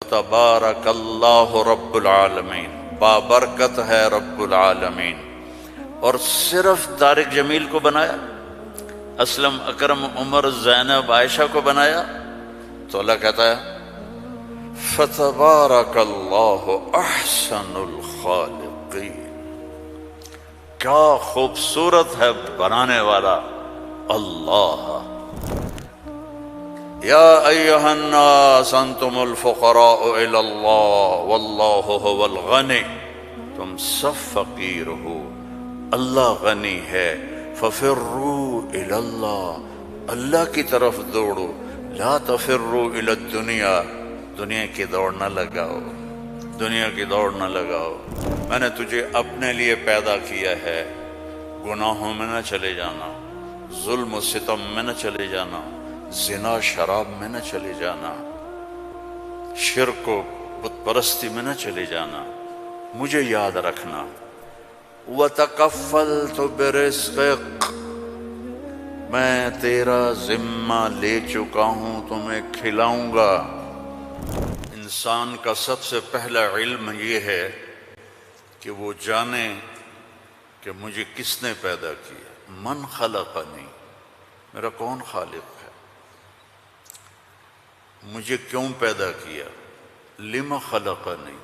تبارک اللہ رب العالمین، بابرکت ہے رب العالمین۔ اور صرف طارق جمیل کو بنایا، اسلم، اکرم، عمر، زینب، عائشہ کو بنایا؟ تو اللہ کہتا ہے فتبارک اللہ احسن الخالقین۔ کیا خوبصورت ہے بنانے والا اللہ۔ یا ایہا الناس انتم الفقراء الی اللہ واللہ هو الغنی، تم سب فقیر ہو، اللہ غنی ہے۔ ففروا الی اللہ، اللہ کی طرف دوڑو، لا تفروا الی الدنیا، دنیا کی دوڑ نہ لگاؤ، دنیا کی دوڑ نہ لگاؤ۔ میں نے تجھے اپنے لیے پیدا کیا ہے، گناہوں میں نہ چلے جانا، ظلم و ستم میں نہ چلے جانا، زنا شراب میں نہ چلے جانا، شرک و بت پرستی میں نہ چلے جانا، مجھے یاد رکھنا۔ وَتَكَفَّلْتُ بِرِزْقِكَ، میں تیرا ذمہ لے چکا ہوں، تمہیں کھلاؤں گا۔ انسان کا سب سے پہلا علم یہ ہے کہ وہ جانے کہ مجھے کس نے پیدا کیا، من خلقنی، میرا کون خالق ہے، مجھے کیوں پیدا کیا، لم خلقنی،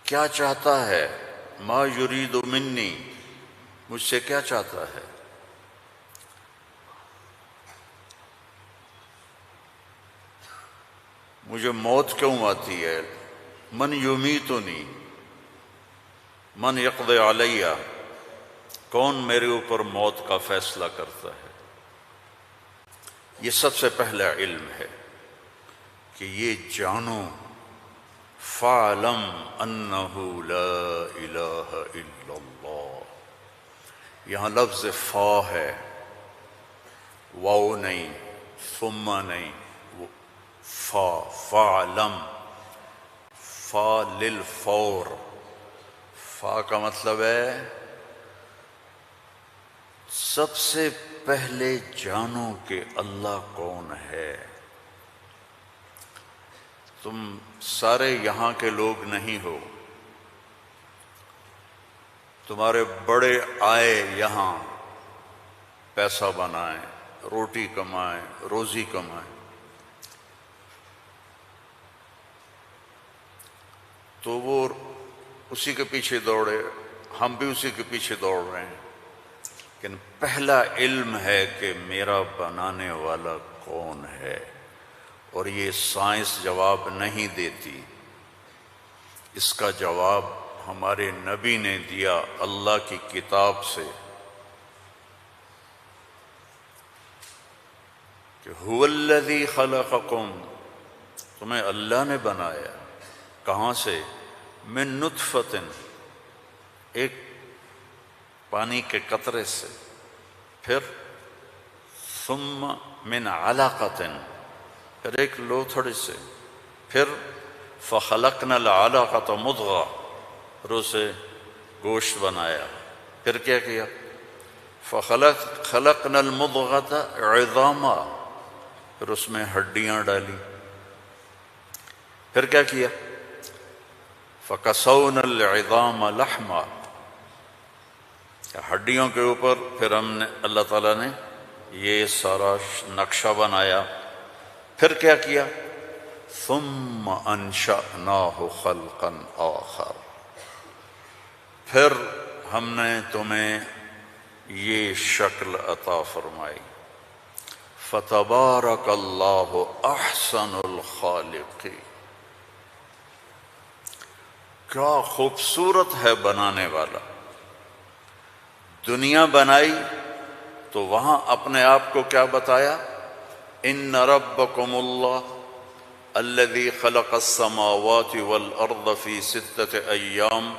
کیا چاہتا ہے، ما یرید منی، مجھ سے کیا چاہتا ہے۔ مجھے موت کیوں آتی ہے، من یمیتنی، من یقضی علیہ، کون میرے اوپر موت کا فیصلہ کرتا ہے۔ یہ سب سے پہلا علم ہے کہ یہ جانو، فَاعْلَمْ أَنَّهُ لَا إِلَٰهَ إِلَّا اللَّهُ، یہاں لفظ فا ہے، واو نہیں، ثم نہیں، فا، فَاعْلَمْ، فا للفور، فا کا مطلب ہے سب سے پہلے جانو کہ اللہ کون ہے۔ تم سارے یہاں کے لوگ نہیں ہو، تمہارے بڑے آئے یہاں پیسہ بنائیں، روٹی کمائیں، روزی کمائیں، تو وہ اسی کے پیچھے دوڑے، ہم بھی اسی کے پیچھے دوڑ رہے ہیں، لیکن پہلا علم ہے کہ میرا بنانے والا کون ہے۔ اور یہ سائنس جواب نہیں دیتی، اس کا جواب ہمارے نبی نے دیا اللہ کی کتاب سے، کہ هو الذی خلقکم، تمہیں اللہ نے بنایا، کہاں سے، من نطفۃ، ایک پانی کے قطرے سے، پھر ثم من علقۃ، پھر ایک لوتھڑی سے، پھر فخلقنا العلقۃ مضغہ، پھر اسے گوشت بنایا، پھر کیا کیا، خلقنا المضغۃ عظاما، پھر اس میں ہڈیاں ڈالی، پھر کیا کیا، فکسونا العظام لحما، ہڈیوں کے اوپر پھر ہم نے، اللہ تعالیٰ نے یہ سارا نقشہ بنایا، پھر کیا کیا، ثم انشأناہ خلقا آخر، پھر ہم نے تمہیں یہ شکل عطا فرمائی۔ فتبارک اللہ احسن الخالقین، کیا خوبصورت ہے بنانے والا۔ دنیا بنائی تو وہاں اپنے آپ کو کیا بتایا، ان ربکم اللہ الذی خلق السماوات والارض فی 6 ایام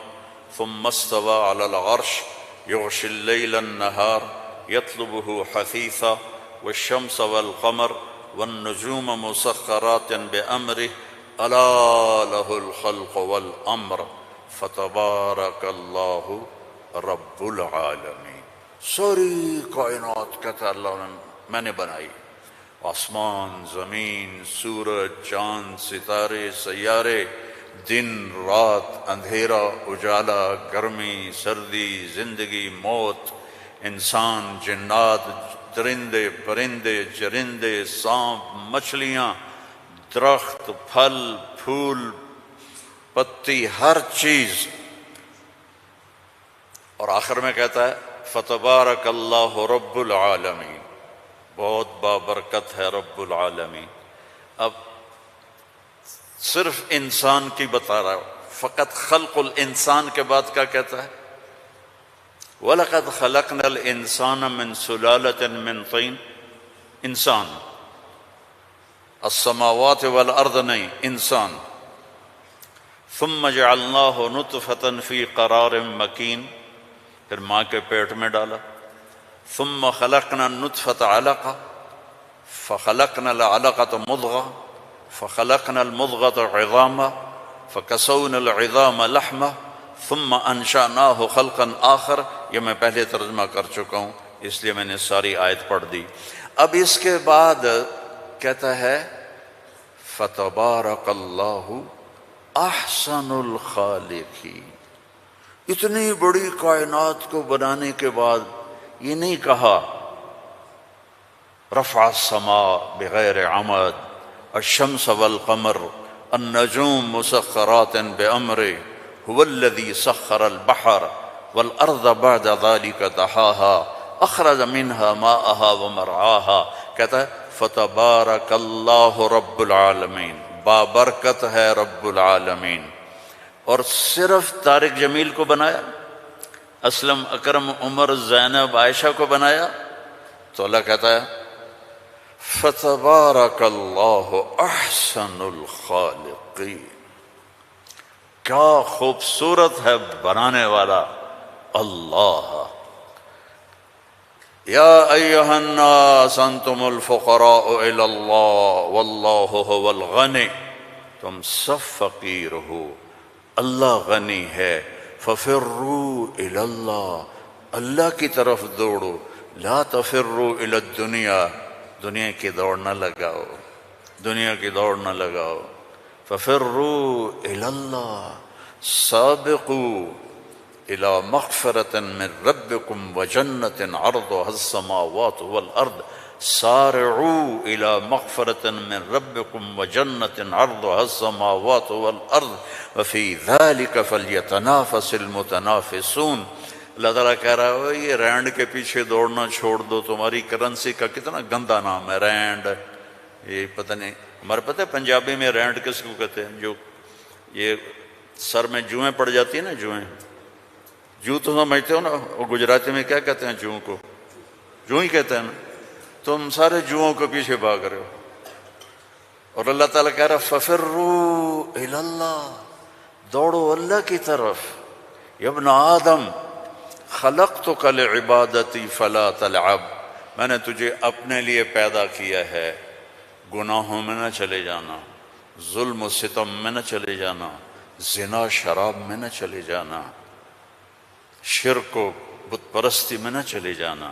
ثم استوى على العرش یغشی اللیل النہار یطلبہ حثیثا والشمس والقمر والنجوم مسخرات بأمرہ الا لہ الخلق والامر فتبارک اللہ رب العالمین۔ ساری کائنات کہتا اللہ میں نے بنائی، آسمان، زمین، سورج، چاند، ستارے، سیارے، دن، رات، اندھیرا، اجالا، گرمی، سردی، زندگی، موت، انسان، جنات، درندے، پرندے، چرندے، سانپ، مچھلیاں، درخت، پھل، پھول، پتی، ہر چیز. اور آخر میں کہتا ہے فتبارک اللہ رب العالمین، بہت بابرکت ہے رب العالمین. اب صرف انسان کی بتا رہا ہوں، فقط خلق الانسان کے بعد کیا کہتا ہے؟ وَلَقَدْ خَلَقْنَا الْإِنسَانَ مِنْ سُلَالَةٍ مِنْ طِينٍ. انسان، السماوات والارض نہیں، انسان. ثم جعلناه نطفة في قرار مكين، پھر ماں کے پیٹ میں ڈالا. ثم خلقنا النطفة علقة فخلقنا العلقة مضغة فخلقنا المضغة عظاما فكسونا العظام لحما ثم انشأناه خلقا آخر. یہ میں پہلے ترجمہ کر چکا ہوں اس لیے میں نے ساری آیت پڑھ دی. اب اس کے بعد کہتا ہے فتبارک اللہ احسن الخالقین. اتنی بڑی کائنات کو بنانے کے بعد یہ نہیں کہا رفع السماء بغیر عمد الشمس والقمر النجوم مسخرات بأمره هو الذي سخر البحر والأرض بعد ذلك دحاها أخرج منها ماءها ومرعاها. کہتا ہے فتبارک اللہ رب العالمین، بابرکت ہے رب العالمین. اور صرف طارق جمیل کو بنایا، اسلم، اکرم، عمر، زینب، عائشہ کو بنایا؟ تو اللہ کہتا ہے فتبارک اللہ احسن الخالقین. کیا خوبصورت ہے بنانے والا اللہ. یا ایہا الناس انتم الفقراء الی اللہ واللہ هو الغنی. تم سب فقیر ہو، اللہ غنی ہے. ففروا الی اللہ، اللہ کی طرف دوڑو. لا تفروا الی الدنیا، دنیا کی دوڑ نہ لگاؤ، دنیا کی دوڑ نہ لگاؤ. ففروا الی اللہ، سابقوا الى مغفرة من ربكم وجنة عرضها السماوات والارض. سارعوا الى مغفرة من ربكم وجنة عرضها السماوات والارض وفي ذلك فليتنافس المتنافسون. اللہ تعالیٰ کہہ رہا ہے یہ رینڈ کے پیچھے دوڑنا چھوڑ دو. تمہاری کرنسی کا کتنا گندا نام ہے رینڈ. یہ پتہ نہیں، ہمارے پتہ ہے پنجابی میں رینڈ کس کو کہتے ہیں؟ جو یہ سر میں جوئیں پڑ جاتی ہیں نا، جوئیں، جو تو سمجھتے ہو نا، وہ گجراتی میں کیا کہتے ہیں جوؤں کو؟ جو ہی کہتے ہیں نا. تم سارے جوؤں کے پیچھے بھاگ رہے ہو. اور اللہ تعالیٰ کہہ رہا ففروا الی اللہ، دوڑو اللہ کی طرف. یا ابن آدم خلقتک لعبادتی فلا تلعب، میں نے تجھے اپنے لیے پیدا کیا ہے، گناہوں میں نہ چلے جانا، ظلم و ستم میں نہ چلے جانا، زنا شراب میں نہ چلے جانا، شرک و بت پرستی میں نہ چلے جانا،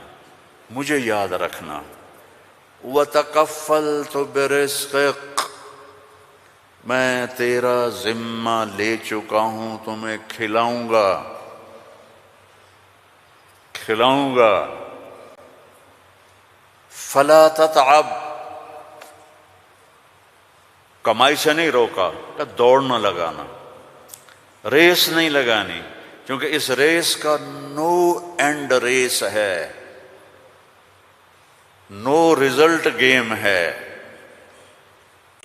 مجھے یاد رکھنا. وَتَكَفَّلْتُ بِرِزْقِكَ، میں تیرا ذمہ لے چکا ہوں، تمہیں کھلاؤں گا، کھلاؤں گا. فَلَا تَتْعَبْ، کمائی سے نہیں روکا، کہ دوڑ نہ لگانا، ریس نہیں لگانی، کیونکہ اس ریس کا نو اینڈ ریس ہے، نو ریزلٹ گیم ہے.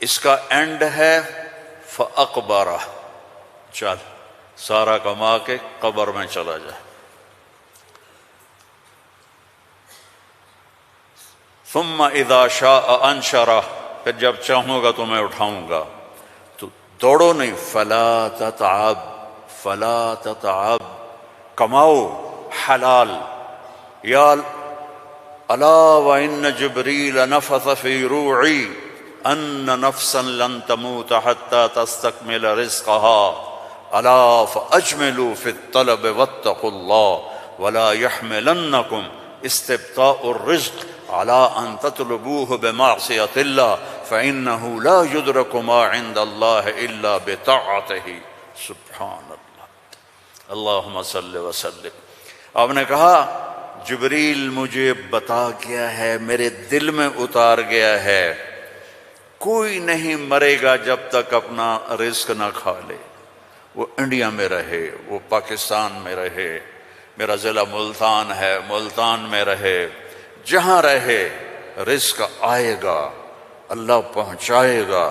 اس کا اینڈ ہے فَأَقْبَرَ، چل سارا کما کے قبر میں چلا جا. ثم اذا شاء انشرہ، پھر جب چاہوں گا تو میں اٹھاؤں گا. تو دوڑو نہیں، فلا تتعب، فلا تتعب، کماؤ حلال. یا الا وان جبریل نفث فی روعی ان نفسا لن تموت حتى تستكمل رزقها الا فاجملوا في الطلب واتقوا الله ولا يحملنكم استبطاء الرزق علی ان تطلبوه بمعصیۃ اللہ فإنہ لا یدرک ما عند اللہ الا بطاعتہ۔ سبحان اللہ، اللہم صلی وسلم۔ آپ نے کہا جبریل مجھے بتا گیا ہے، میرے دل میں اتار گیا ہے، کوئی نہیں مرے گا جب تک اپنا رزق نہ کھا لے، وہ انڈیا میں رہے، وہ پاکستان میں رہے، میرا ضلع ملتان ہے، ملتان میں رہے، جہاں رہے رزق آئے گا، اللہ پہنچائے گا۔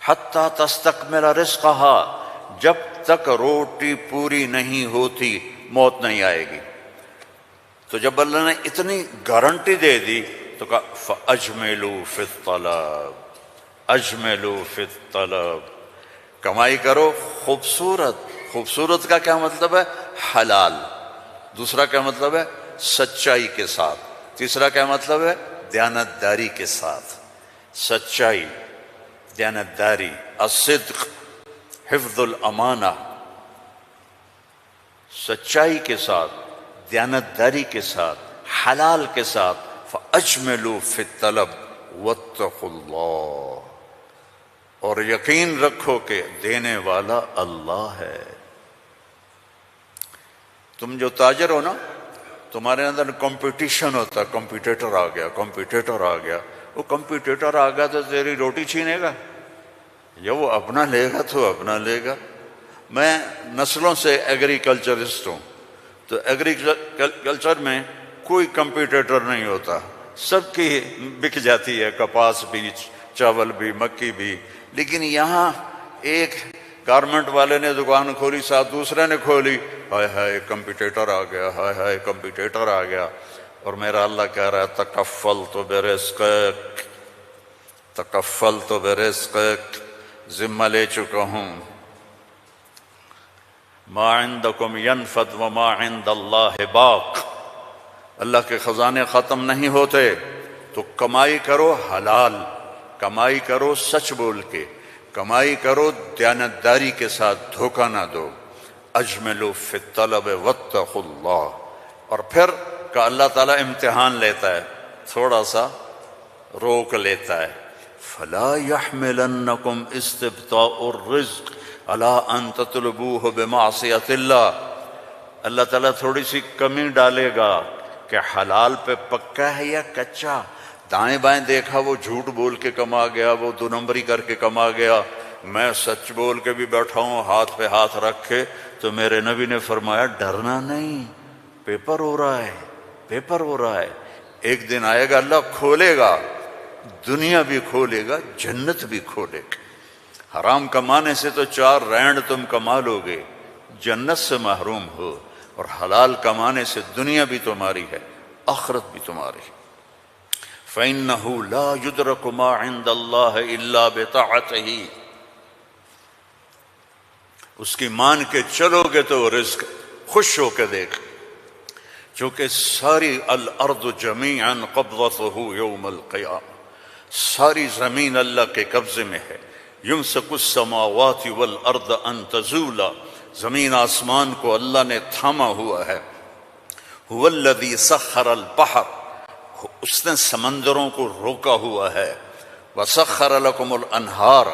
حتی تستکمل رزقہا، جب تک روٹی پوری نہیں ہوتی موت نہیں آئے گی۔ تو جب اللہ نے اتنی گارنٹی دے دی تو کہا فَأَجْمِلُوا فِي الطَّلَبِ، اجملوا فی الطلب، کمائی کرو خوبصورت۔ خوبصورت کا کیا مطلب ہے؟ حلال۔ دوسرا کیا مطلب ہے؟ سچائی کے ساتھ۔ تیسرا کیا مطلب ہے؟ دیانتداری کے ساتھ۔ سچائی، دیانتداری، الصدق، حفظ الامانہ، سچائی کے ساتھ، دیانتداری کے ساتھ، حلال کے ساتھ۔ فَأَجْمِلُوا فِي الطَّلَبِ وَاتَّقُوا اللَّهَ، اور یقین رکھو کہ دینے والا اللہ ہے۔ تم جو تاجر ہو نا، تمہارے اندر کمپٹیشن ہوتا ہے، کمپیٹیٹر آ گیا، کمپیٹیٹر آ گیا۔ وہ کمپیٹیٹر آ گیا تو تیری روٹی چھینے گا، یا وہ اپنا لے گا تو اپنا لے گا۔ میں نسلوں سے ایگریکلچرسٹ ہوں، تو ایگریکلچر میں کوئی کمپیٹیٹر نہیں ہوتا، سب کی بک جاتی ہے، کپاس بھی، چاول بھی، مکی بھی۔ لیکن یہاں ایک گارمنٹ والے نے دکان کھولی، ساتھ دوسرے نے کھولی، ہائے ہائے کمپیٹیٹر آ گیا، ہائے ہائے کمپیٹیٹر آ گیا۔ اور میرا اللہ کہہ رہا ہے تکفلت برزقک، تکفلت برزقک، ذمہ لے چکا ہوں۔ ما عندکم ینفد وما عند اللہ باق، اللہ کے خزانے ختم نہیں ہوتے، تو کمائی کرو حلال، کمائی کرو سچ بول کے، کمائی کرو دیانتداری کے ساتھ، دھوکہ نہ دو۔ اجملوا فی الطلب واتقوا اللہ۔ اور پھر کہ اللہ تعالیٰ امتحان لیتا ہے، تھوڑا سا روک لیتا ہے۔ فلا يحملنکم استبطاء الرزق علی ان تطلبوہ بمعصیۃ اللہ، اللہ تعالیٰ تھوڑی سی کمی ڈالے گا کہ حلال پہ پکا ہے یا کچا۔ دائیں بائیں دیکھا وہ جھوٹ بول کے کما گیا، وہ دو نمبری کر کے کما گیا، میں سچ بول کے بھی بیٹھا ہوں ہاتھ پہ ہاتھ رکھ کے۔ تو میرے نبی نے فرمایا ڈرنا نہیں، پیپر ہو رہا ہے، پیپر ہو رہا ہے، ایک دن آئے گا اللہ کھولے گا، دنیا بھی کھولے گا، جنت بھی کھولے گا۔ حرام کمانے سے تو 4 رینڈ تم کما لو گے، جنت سے محروم ہو، اور حلال کمانے سے دنیا بھی تمہاری ہے، آخرت بھی تمہاری ہے۔ فَإِنَّهُ لَا يُدْرَكُ مَا عِندَ اللَّهِ إِلَّا بِطَاعَتِهِ، اس کی مان کے چلو گے تو رزق خوش ہو کے دیکھ، چونکہ ساری الارض جمیعا قبضته یوم القیامہ، ساری زمین اللہ کے قبضے میں ہے۔ یمسک السماوات والارض ان تزولا، زمین آسمان کو اللہ نے تھاما ہوا ہے۔ هو الذی سخر البحر، اس نے سمندروں کو روکا ہوا ہے۔ وسخر لکم الانہار،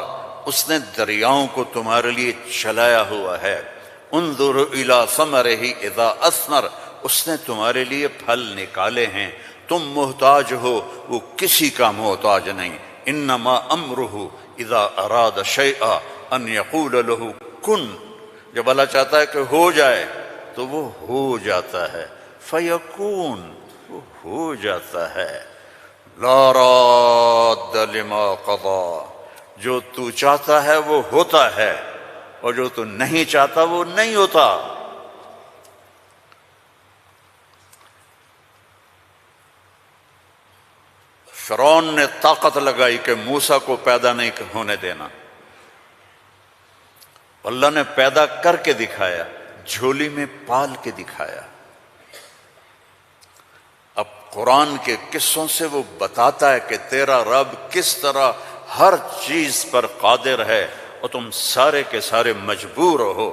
اس نے دریاؤں کو تمہارے لیے چلایا ہوا ہے۔ انظر الی ثمرہ اذا اثمر، اس نے تمہارے لیے پھل نکالے ہیں، تم محتاج ہو، وہ کسی کا محتاج نہیں۔ انما امرہ اذا اراد شیئا ان یقول له کن، جب اللہ چاہتا ہے کہ ہو جائے تو وہ ہو جاتا ہے۔ فیکون، وہ ہو جاتا ہے۔ لا راد لما قضا، جو تو چاہتا ہے وہ ہوتا ہے، اور جو تو نہیں چاہتا وہ نہیں ہوتا۔ فرعون نے طاقت لگائی کہ موسیٰ کو پیدا نہیں ہونے دینا، اللہ نے پیدا کر کے دکھایا، جھولی میں پال کے دکھایا۔ اب قرآن کے قصوں سے وہ بتاتا ہے کہ تیرا رب کس طرح ہر چیز پر قادر ہے، اور تم سارے کے سارے مجبور ہو۔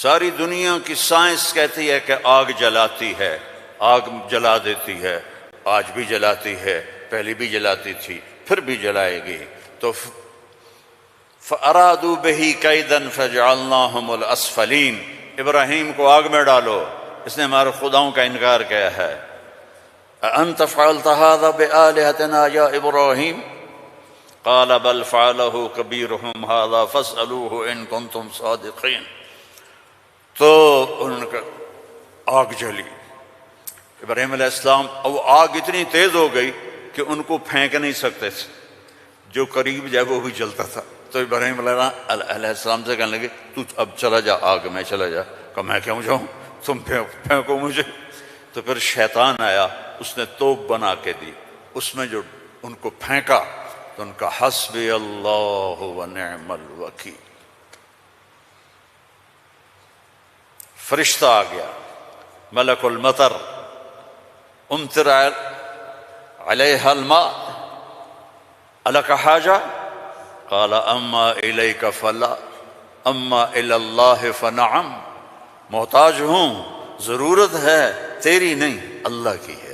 ساری دنیا کی سائنس کہتی ہے کہ آگ جلاتی ہے، آگ جلا دیتی ہے، آج بھی جلاتی ہے، پہلے بھی جلاتی تھی، پھر بھی جلائے گی۔ تو فَأَرَادُوا بِهِ كَيْدًا فَجَعَلْنَاهُمُ الْأَسْفَلِينَ، ابراہیم کو آگ میں ڈالو، اس نے ہمارے خداؤں کا انکار کیا ہے۔ أَأَنْتَ فَعَلْتَ هَذَا بِآلِهَتِنَا يَا إِبْرَاهِيمُ قَالَ بَلْ فَعَلَهُ كَبِيرُهُمْ هَذَا فَاسْأَلُوهُ إِن كُنتُمْ صَادِقِينَ۔ تو ان کا آگ جلی، ابراہیم علیہ السلام، اور آگ اتنی تیز ہو گئی کہ ان کو پھینک نہیں سکتے تھے، جو قریب جائے وہ بھی جلتا تھا۔ تو ابراہیم علیہ السلام سے کہنے لگے تو اب چلا جا آگ میں، چلا جا۔ کہا میں کیوں جاؤں، تم پھینکو مجھے۔ تو پھر شیطان آیا، اس نے توپ بنا کے دی، اس میں جو ان کو پھینکا تو ان کا حسبی اللہ ونعم الوکیل، فرشتہ آ گیا، ملک المطر، امطر علیہا الماء الک حاجہ قال اما الیک فلا اما الی اللہ فنعم، محتاج ہوں، ضرورت ہے تیری نہیں، اللہ کی ہے۔